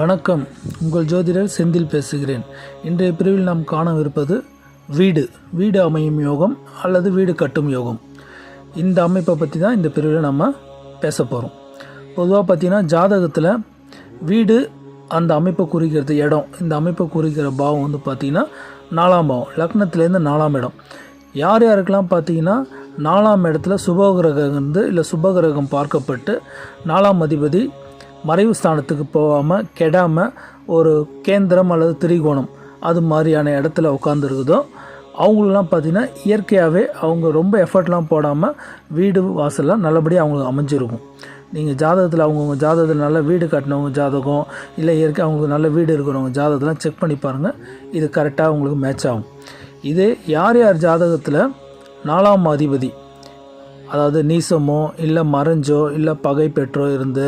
வணக்கம். உங்கள் ஜோதிடர் செந்தில் பேசுகிறேன். இன்றைய பிரிவில் நாம் காணவிருப்பது வீடு அமையும் யோகம் அல்லது வீடு கட்டும் யோகம். இந்த அமைப்பை பற்றி தான் இந்த பிரிவில் நம்ம பேச போகிறோம். பொதுவாக பார்த்திங்கன்னா ஜாதகத்தில் வீடு அந்த அமைப்பை குறிக்கிறது இடம், இந்த அமைப்பை குறிக்கிற பாவம் வந்து பார்த்திங்கன்னா 4ஆம் பாவம், லக்னத்துலேருந்து 4ஆம் இடம். யார் யாருக்கெல்லாம் பார்த்திங்கன்னா 4ஆம் இடத்துல சுபகிரகம் இருந்து இல்லை சுபகிரகம் பார்க்கப்பட்டு 4ஆம் அதிபதி மறைவு ஸ்தானத்துக்கு போகாமல் கெடாமல் ஒரு கேந்திரம் அல்லது திரிகோணம் அது மாதிரியான இடத்துல உட்காந்துருக்குதோ அவங்களெலாம் பார்த்திங்கன்னா இயற்கையாகவே அவங்க ரொம்ப எஃபர்ட்லாம் போடாமல் வீடு வாசல்லாம் நல்லபடியாக அவங்களுக்கு அமைஞ்சிருக்கும். நீங்கள் ஜாதகத்தில் அவங்கவுங்க ஜாதகத்தில் நல்ல வீடு கட்டினவங்க ஜாதகம் இல்லை இயற்கை அவங்களுக்கு நல்ல வீடு இருக்கிறவங்க ஜாதகத்தெலாம் செக் பண்ணி பாருங்கள், இது கரெக்டாக உங்களுக்கு மேட்ச் ஆகும். இதே யார் ஜாதகத்தில் 4ஆம் அதிபதி அதாவது நீசமோ இல்லை மறைஞ்சோ இல்லை பகை பெற்றோ இருந்து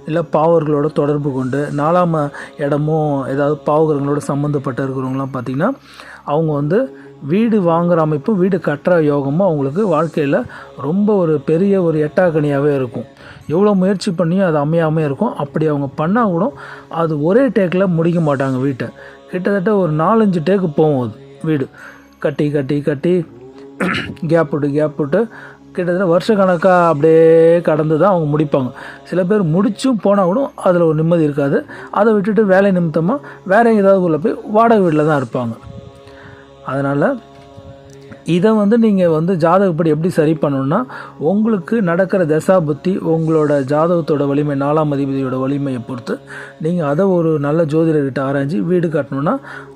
இல்லை பாவர்களோட தொடர்பு கொண்டு 4ஆம் இடமும் ஏதாவது பாவகர்களோட சம்மந்தப்பட்ட இருக்கிறவங்களாம் பார்த்திங்கன்னா அவங்க வந்து வீடு வாங்குகிற அமைப்பும் வீடு கட்டுற யோகமும் அவங்களுக்கு வாழ்க்கையில் ரொம்ப ஒரு பெரிய ஒரு எட்டாக்கனியாகவே இருக்கும். எவ்வளோ முயற்சி பண்ணியும் அது அமையாமல் இருக்கும். அப்படி அவங்க பண்ணால் கூட அது ஒரே டேக்கில் முடிக்க மாட்டாங்க. வீட்டை கிட்டத்தட்ட ஒரு 4-5 டேக்கு போகும். அது வீடு கட்டி கட்டி கட்டி கேப் விட்டு கிட்டத்தட்ட வருஷக்கணக்காக அப்படியே கடந்து தான் அவங்க முடிப்பாங்க. சில பேர் முடிச்சும் போனால் கூட அதில் ஒரு நிம்மதி இருக்காது. அதை விட்டுட்டு வேலை நிமித்தமாக வேறு ஏதாவது உள்ள போய் வாடகை வீட்டில் தான் இருப்பாங்க. அதனால் இதை வந்து நீங்கள் ஜாதகப்படி எப்படி சரி பண்ணணுன்னா, உங்களுக்கு நடக்கிற தசா புத்தி உங்களோட ஜாதகத்தோட வலிமை 4ஆம் அதிபதியோட வலிமையை பொறுத்து நீங்கள் அதை ஒரு நல்ல ஜோதிடர்கிட்ட ஆராய்ச்சி வீடு கட்டணுன்னா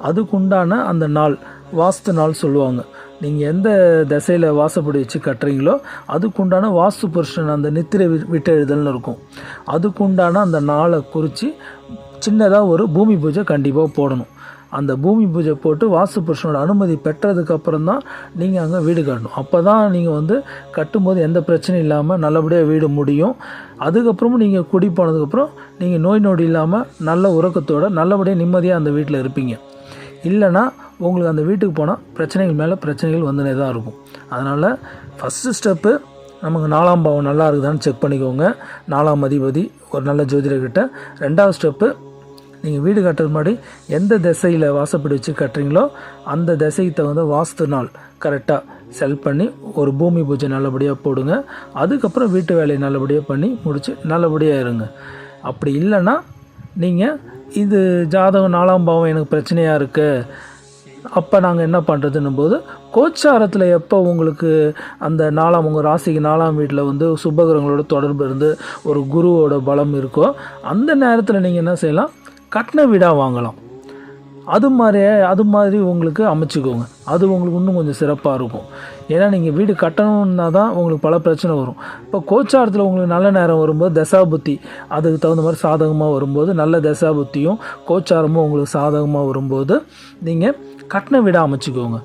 அதுக்குண்டான அந்த நாள் வாஸ்து நாள் சொல்லுவாங்க. நீங்கள் எந்த திசையில் வாசப்படி வச்சு கட்டுறீங்களோ அதுக்குண்டான வாஸ்து புருஷன் அந்த நித்திரை விட்டெழுதல்னு இருக்கும். அதுக்குண்டான அந்த நாளை குறித்து சின்னதாக ஒரு பூமி பூஜை கண்டிப்பாக போடணும். அந்த பூமி பூஜை போட்டு வாஸ்து புருஷனோட அனுமதி பெற்றதுக்கப்புறம் தான் நீங்கள் அங்கே வீடு கட்டணும். அப்போ தான் நீங்கள் கட்டும்போது எந்த பிரச்சனையும் இல்லாமல் நல்லபடியாக வீடு முடியும். அதுக்கப்புறமும் நீங்கள் குடி போனதுக்கப்புறம் நீங்கள் நோய் நொடி இல்லாமல் நல்ல உறக்கத்தோடு நல்லபடியாக நிம்மதியாக அந்த வீட்டில் இருப்பீங்க. இல்லைனா உங்களுக்கு அந்த வீட்டுக்கு போனால் பிரச்சனைகள் மேலே பிரச்சனைகள் வந்துனே தான் இருக்கும். அதனால் ஃபஸ்ட்டு ஸ்டெப்பு நமக்கு 4ஆம் பாவம் நல்லா இருக்குதான்னு செக் பண்ணிக்கோங்க, 4ஆம் அதிபதி ஒரு நல்ல ஜோதிடர்கிட்ட. 2வது ஸ்டெப்பு, நீங்கள் வீடு கட்டுறது முன்னாடி எந்த திசையில் வாசப்படி வச்சு கட்டுறீங்களோ அந்த திசைக்கு தகுந்த வாஸ்து நாள் கரெக்டாக செல் பண்ணி ஒரு பூமி பூஜை நல்லபடியாக போடுங்க. அதுக்கப்புறம் வீட்டு வேலையை நல்லபடியாக பண்ணி முடித்து நல்லபடியாக இருங்க. அப்படி இல்லைன்னா நீங்கள் இது ஜாதகம் 4ஆம் பாவம் எனக்கு பிரச்சனையாக இருக்குது, அப்போ நாங்கள் என்ன பண்ணுறதுன்னும் போது கோச்சாரத்தில் எப்போ உங்களுக்கு அந்த உங்கள் ராசிக்கு 4ஆம் வீட்டில் சுபகிரகங்களோட தொடர்பு இருந்து ஒரு குருவோட பலம் இருக்கோ அந்த நேரத்தில் நீங்கள் என்ன செய்யலாம், கட்டின வீடாக வாங்கலாம். அது மாதிரி உங்களுக்கு அமைச்சிக்கோங்க. அது உங்களுக்கு இன்னும் கொஞ்சம் சிறப்பாக இருக்கும். ஏன்னா நீங்கள் வீடு கட்டணுன்னா தான் உங்களுக்கு பல பிரச்சனை வரும். இப்போ கோச்சாரத்தில் உங்களுக்கு நல்ல நேரம் வரும்போது தசாபுத்தி அதுக்கு தகுந்த மாதிரி சாதகமாக வரும்போது, நல்ல தசாபுத்தியும் கோச்சாரமும் உங்களுக்கு சாதகமாக வரும்போது நீங்கள் கட்டின வீடாக அமைச்சிக்கோங்க.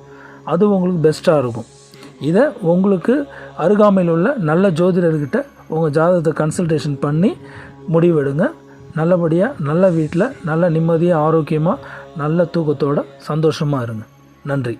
அது உங்களுக்கு பெஸ்ட்டாக இருக்கும். இதை உங்களுக்கு அருகாமையில் உள்ள நல்ல ஜோதிடர்கிட்ட உங்கள் ஜாதகத்தை கன்சல்டேஷன் பண்ணி முடிவெடுங்க. நல்லபடியாக நல்ல வீட்டில் நல்ல நிம்மதியாக ஆரோக்கியமாக நல்ல தூக்கத்தோடு சந்தோஷமாக இருங்க. நன்றி.